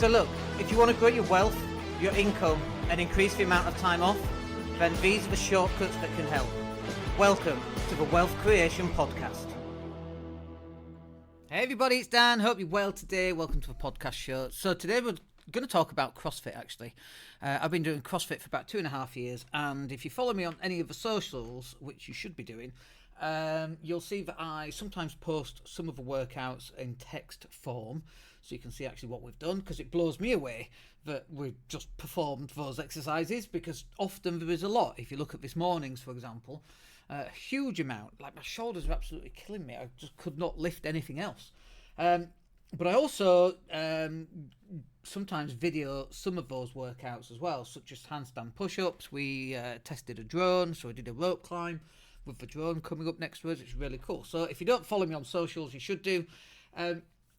So look, if you want to grow your wealth, your income, and increase the amount of time off, then these are the shortcuts that can help. Welcome to the Wealth Creation Podcast. Hey everybody, it's Dan. Hope you're well today. Welcome to the podcast show. So today we're going to talk about CrossFit actually. I've been doing CrossFit for about 2.5 years, and if you follow me on any of the socials, which you should be doing, you'll see that I sometimes post some of the workouts in text form, so you can see actually what we've done, because it blows me away that we've just performed those exercises, because often there is a lot. If you look at this morning's, for example, a huge amount, like my shoulders are absolutely killing me. I just could not lift anything else. But I also sometimes video some of those workouts as well, such as handstand push-ups. We tested a drone, so I did a rope climb with the drone coming up next to us, which is really cool. So if you don't follow me on socials, you should do.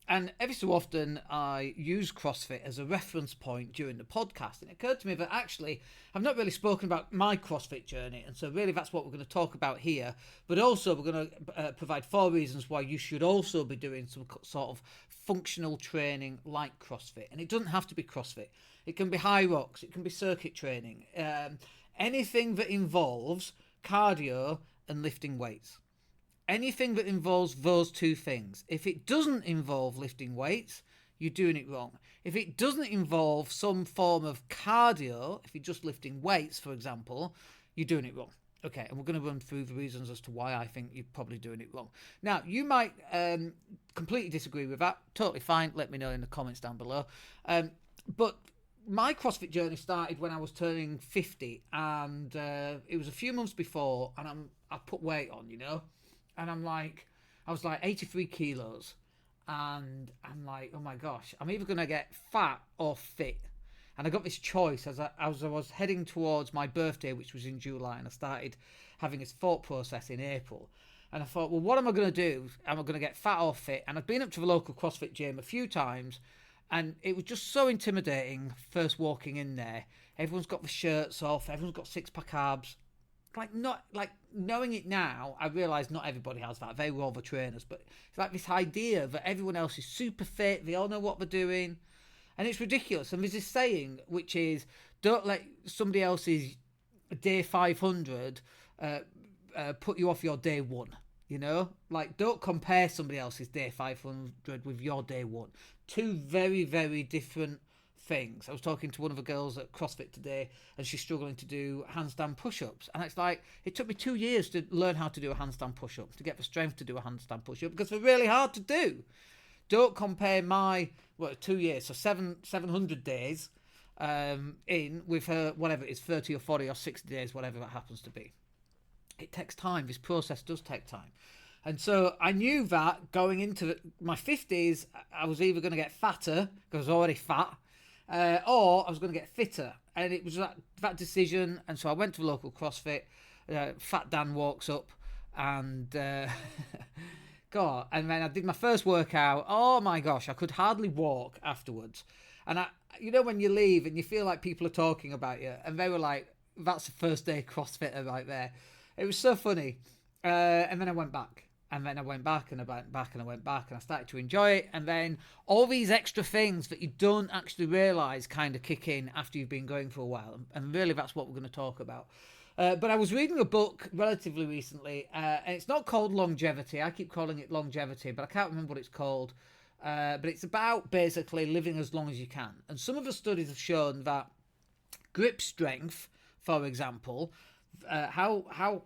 And every so often I use CrossFit as a reference point during the podcast. And it occurred to me that actually I've not really spoken about my CrossFit journey. And so really that's what we're going to talk about here. But also we're going to provide 4 reasons why you should also be doing some sort of functional training like CrossFit. And it doesn't have to be CrossFit. It can be high rocks. It can be circuit training. Anything that involves cardio and lifting weights. Anything that involves those two things. If it doesn't involve lifting weights, you're doing it wrong. If it doesn't involve some form of cardio, if you're just lifting weights, for example, you're doing it wrong. Okay, and we're going to run through the reasons as to why I think you're probably doing it wrong. Now, you might completely disagree with that. Totally fine. Let me know in the comments down below. But my CrossFit journey started when I was turning 50, and it was a few months before, and I put weight on, you know. And I was like 83 kilos, and I'm like, oh my gosh, I'm either going to get fat or fit. And I got this choice as I was heading towards my birthday, which was in July, and I started having this thought process in April. And I thought, well, what am I going to do? Am I going to get fat or fit? And I've been up to the local CrossFit gym a few times, and it was just so intimidating first walking in there. Everyone's got the shirts off, everyone's got six-pack abs. Knowing it now, I realise not everybody has that. They were all the trainers, but it's like this idea that everyone else is super fit, they all know what they're doing, and it's ridiculous. And there's this saying which is, don't let somebody else's day 500 put you off your day 1. You know, like, don't compare somebody else's day 500 with your day 1. Two very, very different things. I was talking to one of the girls at CrossFit today, and she's struggling to do handstand push-ups, and it's like, it took me 2 years to learn how to do a handstand push-up, to get the strength to do a handstand push-up, because they're really hard to do. Don't compare my 2 years, so 700 days in with her, whatever it is, 30 or 40 or 60 days, whatever that happens to be. It takes time. This process does take time. And so I knew that going into my 50s, I was either going to get fatter, because I was already fat, or I was going to get fitter. And it was that decision. And so I went to the local CrossFit. Fat Dan walks up, and God, and then I did my first workout. Oh my gosh, I could hardly walk afterwards. And when you leave and you feel like people are talking about you, and they were like, that's the first day CrossFitter right there. It was so funny. And then I went back. And then I went back, and I went back, and I went back, and I started to enjoy it. And then all these extra things that you don't actually realise kind of kick in after you've been going for a while. And really, that's what we're going to talk about. But I was reading a book relatively recently, and it's not called Longevity. I keep calling it Longevity, but I can't remember what it's called. But it's about basically living as long as you can. And some of the studies have shown that grip strength, for example, how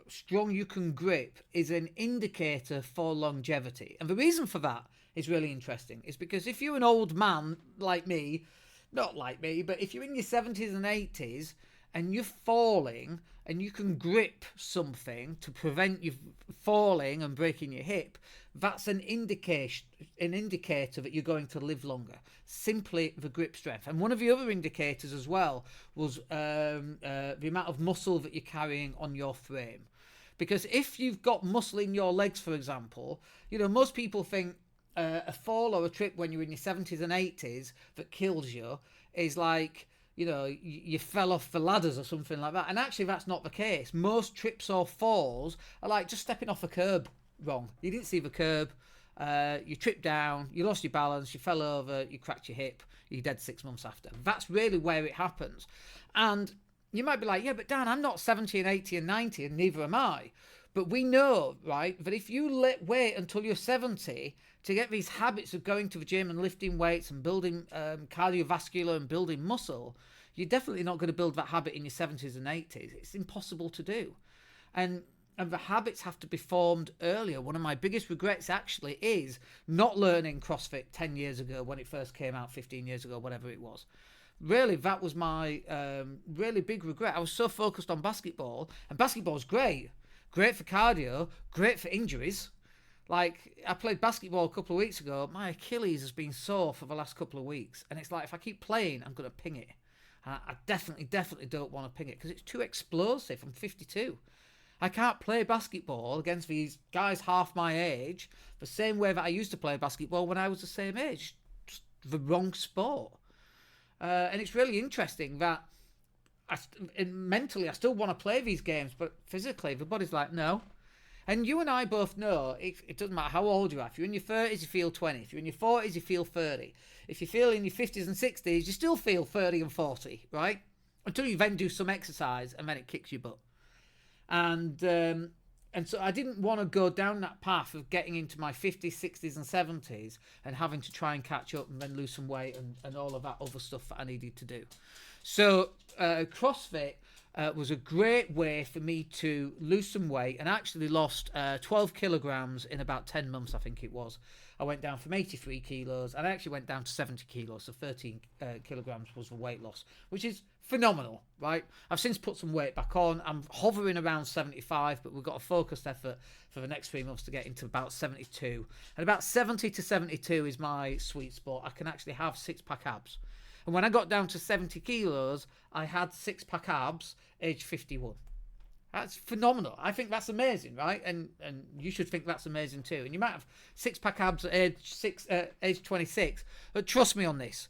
strong you can grip is an indicator for longevity. And the reason for that is really interesting. It's because if you're an old man like me, not like me, but if you're in your 70s and 80s and you're falling and you can grip something to prevent you falling and breaking your hip, that's an indicator that you're going to live longer. Simply the grip strength. And one of the other indicators as well was the amount of muscle that you're carrying on your frame. Because if you've got muscle in your legs, for example, most people think a fall or a trip when you're in your 70s and 80s that kills you is like, you fell off the ladders or something like that. And actually, that's not the case. Most trips or falls are like just stepping off a curb wrong. You didn't see the curb. you tripped down, you lost your balance, you fell over, you cracked your hip, you're dead 6 months after. That's really where it happens. And you might be like, yeah, but Dan, I'm not 70 and 80 and 90, and neither am I. But we know, right, that if you wait until you're 70 to get these habits of going to the gym and lifting weights and building cardiovascular and building muscle, you're definitely not going to build that habit in your 70s and 80s. It's impossible to do. And the habits have to be formed earlier. One of my biggest regrets actually is not learning CrossFit 10 years ago when it first came out, 15 years ago, whatever it was. Really, that was my really big regret. I was so focused on basketball, and basketball's great for cardio, great for injuries. Like, I played basketball a couple of weeks ago. My Achilles has been sore for the last couple of weeks, and it's like, if I keep playing, I'm going to ping it. I definitely don't want to ping it because it's too explosive. I'm 52. I can't play basketball against these guys half my age the same way that I used to play basketball when I was the same age. Just the wrong sport. And it's really interesting that mentally I still want to play these games, but physically the body's like, no. And you and I both know it doesn't matter how old you are. If you're in your 30s, you feel 20. If you're in your 40s, you feel 30. If you feel in your 50s and 60s, you still feel 30 and 40, right? Until you then do some exercise and then it kicks your butt. And so I didn't want to go down that path of getting into my 50s, 60s and 70s and having to try and catch up and then lose some weight and all of that other stuff that I needed to do. So CrossFit was a great way for me to lose some weight, and actually lost 12 kilograms in about 10 months, I think it was. I went down from 83 kilos and I actually went down to 70 kilos, so 13 kilograms was the weight loss, which is phenomenal, right? I've since put some weight back on. I'm hovering around 75, but we've got a focused effort for the next 3 months to get into about 72. And about 70 to 72 is my sweet spot. I can actually have six-pack abs. And when I got down to 70 kilos, I had six-pack abs age 51. That's phenomenal. I think that's amazing, right? And you should think that's amazing too. And you might have six-pack abs at age 26. But trust me on this.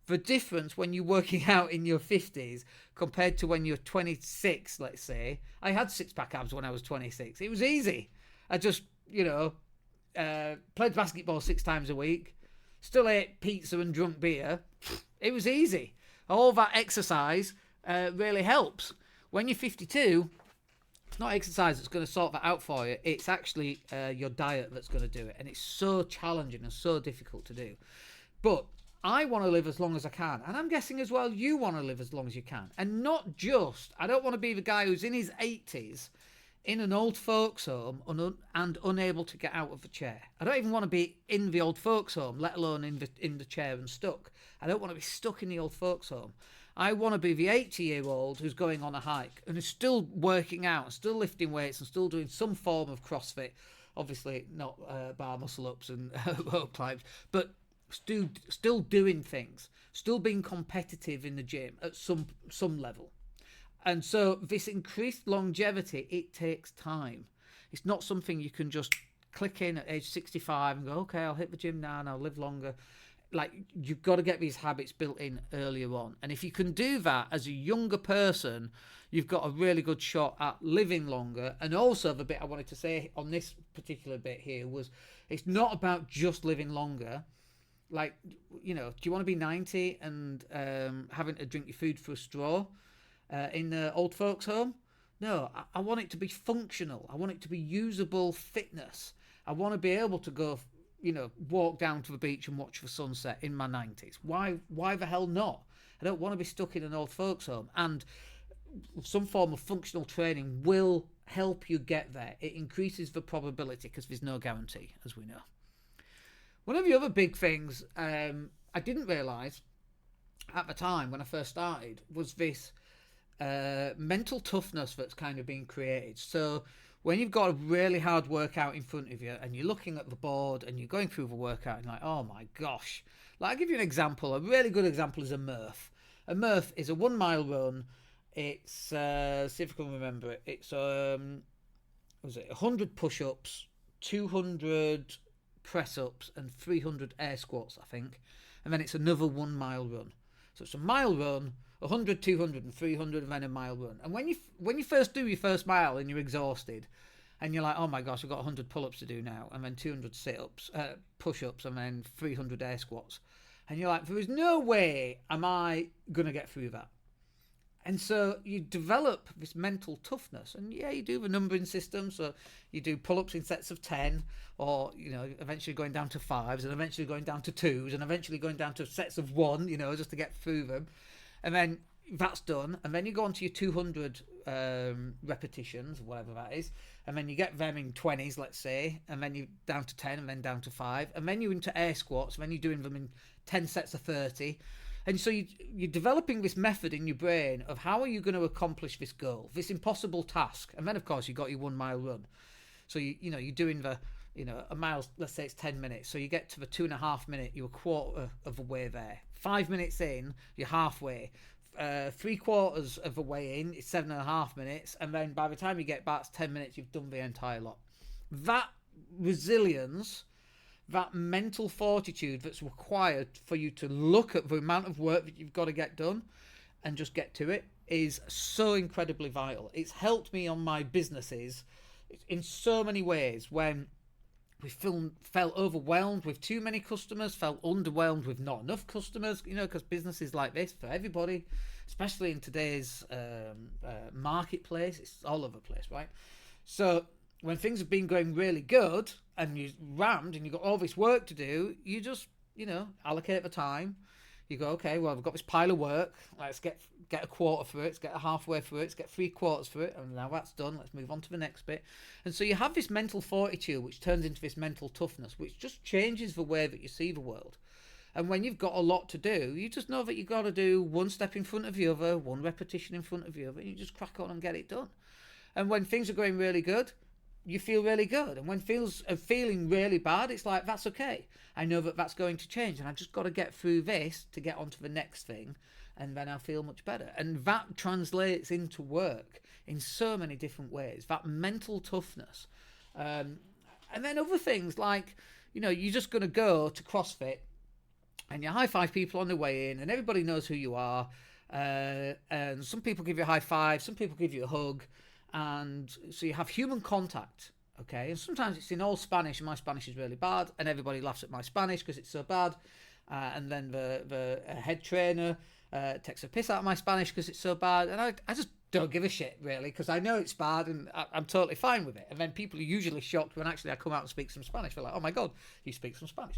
The difference when you're working out in your 50s compared to when you're 26, let's say. I had six-pack abs when I was 26. It was easy. I just, played basketball 6 times a week. Still ate pizza and drunk beer. It was easy. All that exercise really helps. When you're 52... it's not exercise that's going to sort that out for you. It's actually your diet that's going to do it. And it's so challenging and so difficult to do. But I want to live as long as I can. And I'm guessing as well you want to live as long as you can. And not just, I don't want to be the guy who's in his 80s in an old folks home and unable to get out of the chair. I don't even want to be in the old folks home, let alone in the chair and stuck. I don't want to be stuck in the old folks home. I want to be the 80-year-old who's going on a hike and is still working out, still lifting weights and still doing some form of CrossFit. Obviously not bar muscle ups and rope climbs, but still doing things, still being competitive in the gym at some level. And so this increased longevity, it takes time. It's not something you can just click in at age 65 and go, okay, I'll hit the gym now and I'll live longer. Like, you've got to get these habits built in earlier on. And if you can do that as a younger person, you've got a really good shot at living longer. And also the bit I wanted to say on this particular bit here was, it's not about just living longer. Like, do you want to be 90 and having to drink your food through a straw in the old folks home? No, I want it to be functional. I want it to be usable fitness. I want to be able to go walk down to the beach and watch the sunset in my 90s. Why the hell not? I don't want to be stuck in an old folks home. And some form of functional training will help you get there. It increases the probability because there's no guarantee, as we know. One of the other big things I didn't realise at the time when I first started was this mental toughness that's kind of being created. So when you've got a really hard workout in front of you and you're looking at the board and you're going through the workout and you're like, oh my gosh. Like, I'll give you an example. A really good example is a Murph. A Murph is a 1 mile run. It's, see if I can remember it. It's, 100 push-ups, 200 press-ups and 300 air squats, I think. And then it's another 1 mile run. So it's a mile run, 100, 200 and 300 and then a mile run. And when you first do your first mile and you're exhausted and you're like, oh my gosh, I've got 100 pull-ups to do now, and then 200 sit-ups, push-ups, and then 300 air squats. And you're like, there is no way am I going to get through that. And so you develop this mental toughness. And yeah, you do the numbering system. So you do pull-ups in sets of 10, or, eventually going down to 5s, and eventually going down to 2s, and eventually going down to sets of 1, just to get through them. And then that's done. And then you go on to your 200 repetitions, whatever that is. And then you get them in 20s, let's say. And then you're down to 10, and then down to 5. And then you're into air squats. And then you're doing them in 10 sets of 30. And so you're developing this method in your brain of how are you going to accomplish this goal, this impossible task. And then, of course, you've got your 1 mile run. So, you're doing a mile, let's say it's 10 minutes. So you get to the 2.5 minute, you're a quarter of the way there. 5 minutes in, you're halfway. 3/4 of the way in, it's 7.5 minutes. And then by the time you get back, it's 10 minutes, you've done the entire lot. That resilience, that mental fortitude that's required for you to look at the amount of work that you've got to get done and just get to it is so incredibly vital. It's helped me on my businesses in so many ways when we felt overwhelmed with too many customers, felt underwhelmed with not enough customers, because businesses like this for everybody, especially in today's marketplace, it's all over the place, right? So when things have been going really good and you're rammed and you've got all this work to do, you just, allocate the time. You go, okay, well, I've got this pile of work. Let's get a quarter through it. Let's get a halfway through it. Let's get 3/4 through it. And now that's done. Let's move on to the next bit. And so you have this mental fortitude, which turns into this mental toughness, which just changes the way that you see the world. And when you've got a lot to do, you just know that you've got to do one step in front of the other, one repetition in front of the other, and you just crack on and get it done. And when things are going really good, you feel really good. And when things are feeling really bad, it's like, that's okay. I know that that's going to change, and I've just got to get through this to get onto the next thing, and then I'll feel much better. And that translates into work in so many different ways, that mental toughness. And then other things like, you're just going to go to CrossFit and you high five people on the way in, and everybody knows who you are. And some people give you a high five, some people give you a hug. And so you have human contact, okay? And sometimes it's in all Spanish, and my Spanish is really bad, and everybody laughs at my Spanish because it's so bad. And then the head trainer takes a piss out of my Spanish because it's so bad. And I just don't give a shit, really, because I know it's bad, and I'm totally fine with it. And then people are usually shocked when actually I come out and speak some Spanish. They're like, oh my God, you speak some Spanish.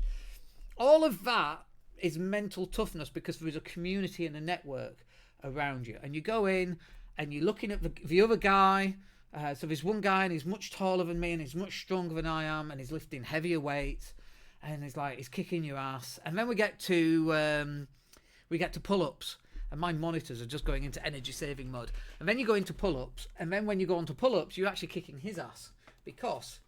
All of that is mental toughness because there is a community and a network around you. And you go in, and you're looking at the other guy. So there's one guy, and he's much taller than me, and he's much stronger than I am, and he's lifting heavier weights, and he's kicking your ass. And then we get to pull-ups, and my monitors are just going into energy saving mode. And then you go into pull-ups, and then when you go on to pull-ups, you're actually kicking his ass because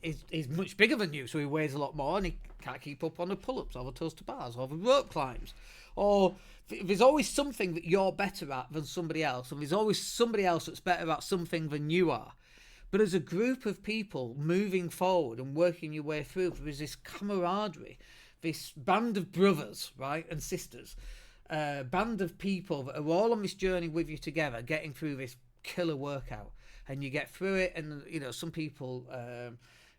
he's much bigger than you, so he weighs a lot more, and he can't keep up on the pull-ups or the toes to bars or the rope climbs. Or there's always something that you're better at than somebody else, and there's always somebody else that's better at something than you are. But as a group of people moving forward and working your way through, there's this camaraderie, this band of brothers, right, and sisters, band of people that are all on this journey with you together, getting through this killer workout. And you get through it, and some people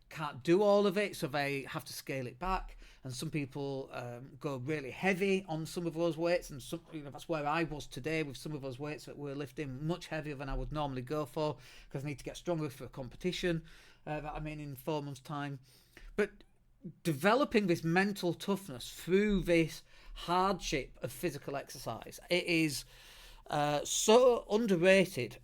can't do all of it, so they have to scale it back. And some people go really heavy on some of those weights, and that's where I was today with some of those weights that we're lifting much heavier than I would normally go for, because I need to get stronger for a competition that I'm in 4 months' time. But developing this mental toughness through this hardship of physical exercise, it is so underrated.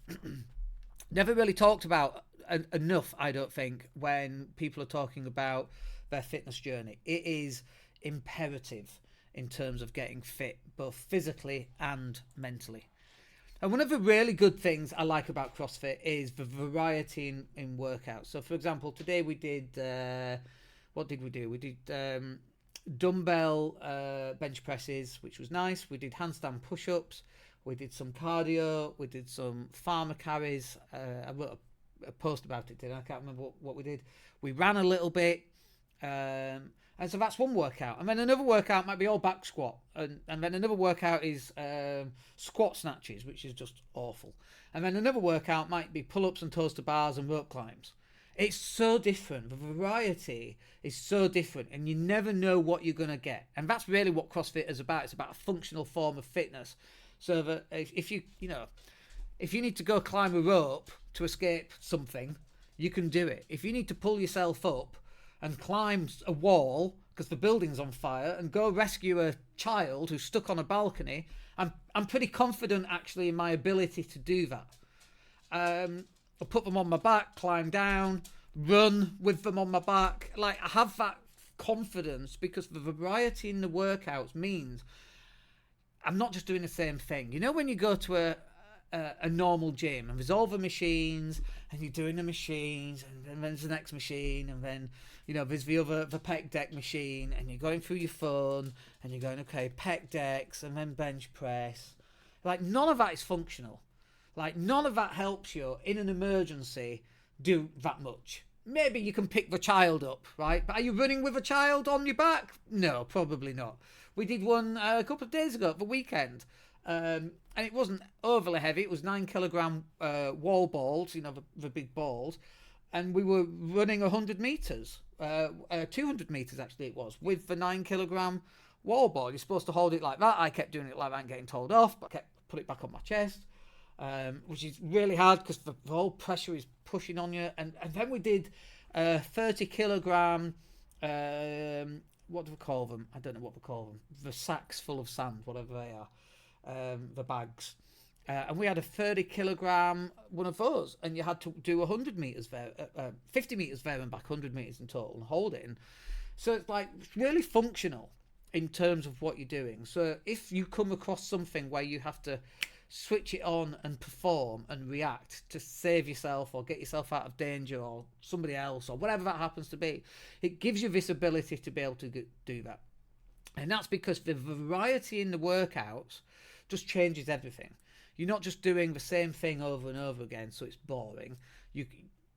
Never really talked about enough, I don't think, when people are talking about their fitness journey. It is imperative in terms of getting fit, both physically and mentally. And one of the really good things I like about CrossFit is the variety in workouts. So, for example, today we did, what did we do? We did dumbbell bench presses, which was nice. We did handstand push-ups. We did some cardio. We did some farmer carries. I wrote a post about it today. I can't remember what we did. We ran a little bit. And And so that's one workout. And then another workout might be all back squat. And then another workout is squat snatches, which is just awful. And then another workout might be pull-ups and toes to bars and rope climbs. It's so different. The variety is so different, and you never know what you're going to get. And that's really what CrossFit is about. It's about a functional form of fitness. So that if you need to go climb a rope to escape something, you can do it. If you need to pull yourself up and climb a wall because the building's on fire and go rescue a child who's stuck on a balcony, I'm pretty confident actually in my ability to do that. I'll put them on my back, climb down, run with them on my back. Like, I have that confidence because the variety in the workouts means I'm not just doing the same thing. You know, when you go to a normal gym and there's all the machines and you're doing the machines and then there's the next machine and then, you know, there's the pec deck machine and you're going through your phone and you're going, okay, pec decks and then bench press. Like, none of that is functional. Like, none of that helps you in an emergency do that much. Maybe you can pick the child up, right? But are you running with a child on your back? No, probably not. We did one a couple of days ago at the weekend. And it wasn't overly heavy. It was 9 kilogram wall balls, you know, the big balls. And we were running 100 meters, 200 meters actually it was, with the 9 kilogram wall ball. You're supposed to hold it like that. I kept doing it like that and getting told off, but I kept put it back on my chest. Which is really hard because the whole pressure is pushing on you. And then we did 30 kilogram, what do we call them? I don't know what we call them. The sacks full of sand, whatever they are, the bags. And we had a 30 kilogram one of those, and you had to do 100 meters there, 50 meters there and back, 100 meters in total, and hold it in. So it's like really functional in terms of what you're doing. So if you come across something where you have to switch it on and perform and react to save yourself or get yourself out of danger or somebody else or whatever that happens to be, it gives you this ability to be able to do that. And that's because the variety in the workouts just changes everything. You're not just doing the same thing over and over again, so it's boring. You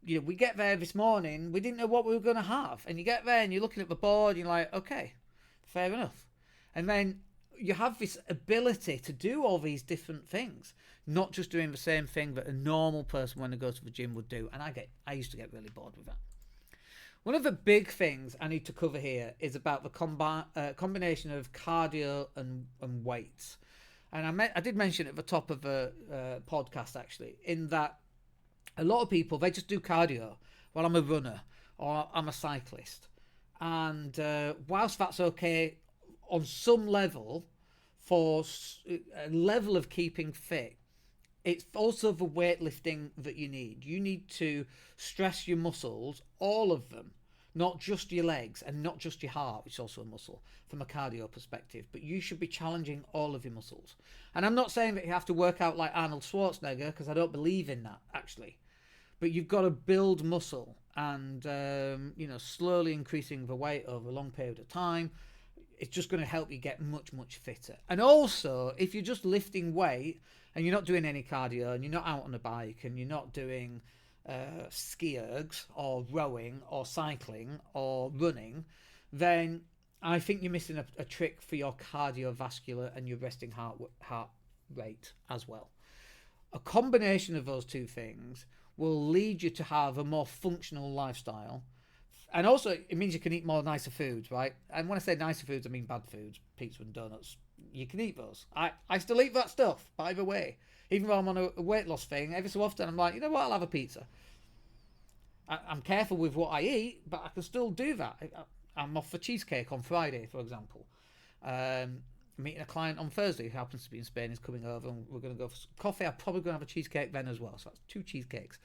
know, we get there this morning, we didn't know what we were going to have, and you get there and you're looking at the board and you're like, okay, fair enough. And then you have this ability to do all these different things, not just doing the same thing that a normal person when they go to the gym would do. And I used to get really bored with that. One of the big things I need to cover here is about the combination of cardio and weights. And I did mention at the top of the podcast, actually, in that a lot of people, they just do cardio. Well, I'm a runner or I'm a cyclist. And whilst that's okay on some level, for a level of keeping fit, it's also the weightlifting that you need. You need to stress your muscles, all of them, not just your legs and not just your heart, which is also a muscle from a cardio perspective, but you should be challenging all of your muscles. And I'm not saying that you have to work out like Arnold Schwarzenegger, because I don't believe in that, actually. But you've got to build muscle and, slowly increasing the weight over a long period of time. It's just going to help you get much, much fitter. And also, if you're just lifting weight and you're not doing any cardio and you're not out on a bike and you're not doing ski ergs or rowing or cycling or running, then I think you're missing a trick for your cardiovascular and your resting heart rate as well. A combination of those two things will lead you to have a more functional lifestyle. And also, it means you can eat more nicer foods, right? And when I say nicer foods, I mean bad foods, pizza and donuts. You can eat those. I still eat that stuff, by the way. Even though I'm on a weight loss thing, every so often I'm like, you know what, I'll have a pizza. I'm careful with what I eat, but I can still do that. I'm off for cheesecake on Friday, for example. Meeting a client on Thursday who happens to be in Spain, is coming over, and we're going to go for some coffee. I'm probably going to have a cheesecake then as well. So that's 2 cheesecakes.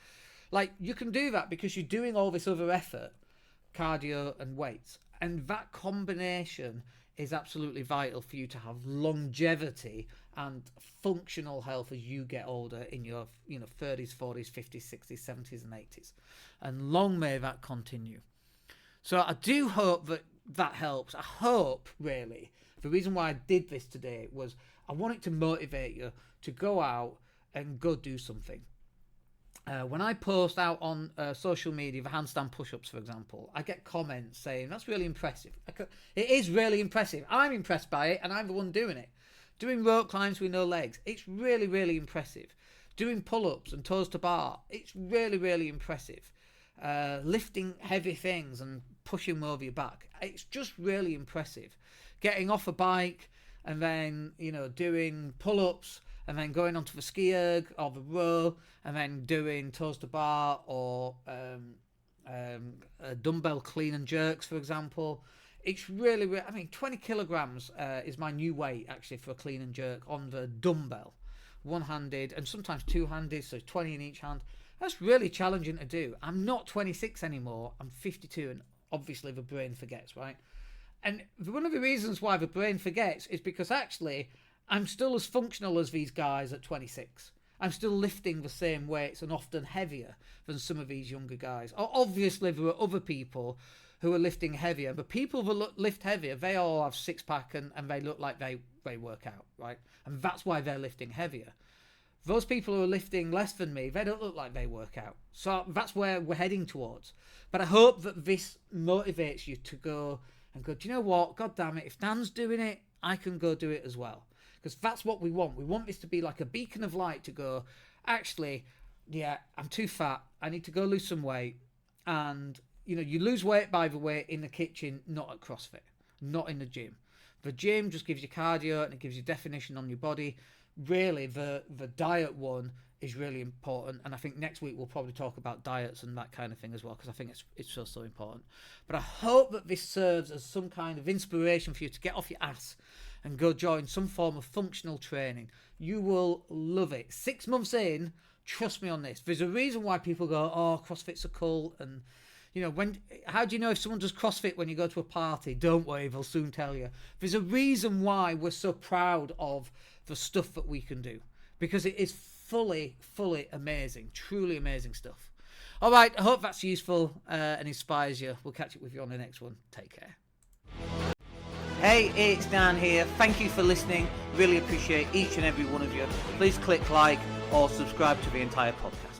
Like, you can do that because you're doing all this other effort, cardio and weights, and that combination is absolutely vital for you to have longevity and functional health as you get older in your 30s, 40s, 50s, 60s, 70s and 80s, and long may that continue. So I do hope that helps. I hope, really, the reason why I did this today was I wanted to motivate you to go out and go do something. When I post out on social media for handstand push-ups, for example, I get comments saying, that's really impressive. It is really impressive. I'm impressed by it, and I'm the one doing it. Doing rope climbs with no legs, it's really, really impressive. Doing pull-ups and toes to bar, it's really, really impressive. Lifting heavy things and pushing them over your back, it's just really impressive. Getting off a bike and then, doing pull-ups, and then going onto the ski erg or the row, and then doing toes to bar or dumbbell clean and jerks, for example. It's really, 20 kilograms is my new weight, actually, for a clean and jerk on the dumbbell. One-handed and sometimes two-handed, so 20 in each hand. That's really challenging to do. I'm not 26 anymore. I'm 52, and obviously the brain forgets, right? And one of the reasons why the brain forgets is because actually I'm still as functional as these guys at 26. I'm still lifting the same weights and often heavier than some of these younger guys. Obviously, there are other people who are lifting heavier, but people that lift heavier, they all have six-pack and they look like they work out, right? And that's why they're lifting heavier. Those people who are lifting less than me, they don't look like they work out. So that's where we're heading towards. But I hope that this motivates you to go, do you know what? God damn it, if Dan's doing it, I can go do it as well. Because that's what we want. We want this to be like a beacon of light to go, actually, yeah, I'm too fat. I need to go lose some weight. And, you lose weight, by the way, in the kitchen, not at CrossFit, not in the gym. The gym just gives you cardio and it gives you definition on your body. Really, the diet one is really important. And I think next week we'll probably talk about diets and that kind of thing as well, because I think it's so important. But I hope that this serves as some kind of inspiration for you to get off your ass and go join some form of functional training. You will love it. 6 months in, trust me on this. There's a reason why people go, oh, CrossFit's a cult. And, how do you know if someone does CrossFit when you go to a party? Don't worry, they'll soon tell you. There's a reason why we're so proud of the stuff that we can do. Because it is fully amazing. Truly amazing stuff. All right, I hope that's useful and inspires you. We'll catch up with you on the next one. Take care. Hey, it's Dan here. Thank you for listening. Really appreciate each and every one of you. Please click like or subscribe to the entire podcast.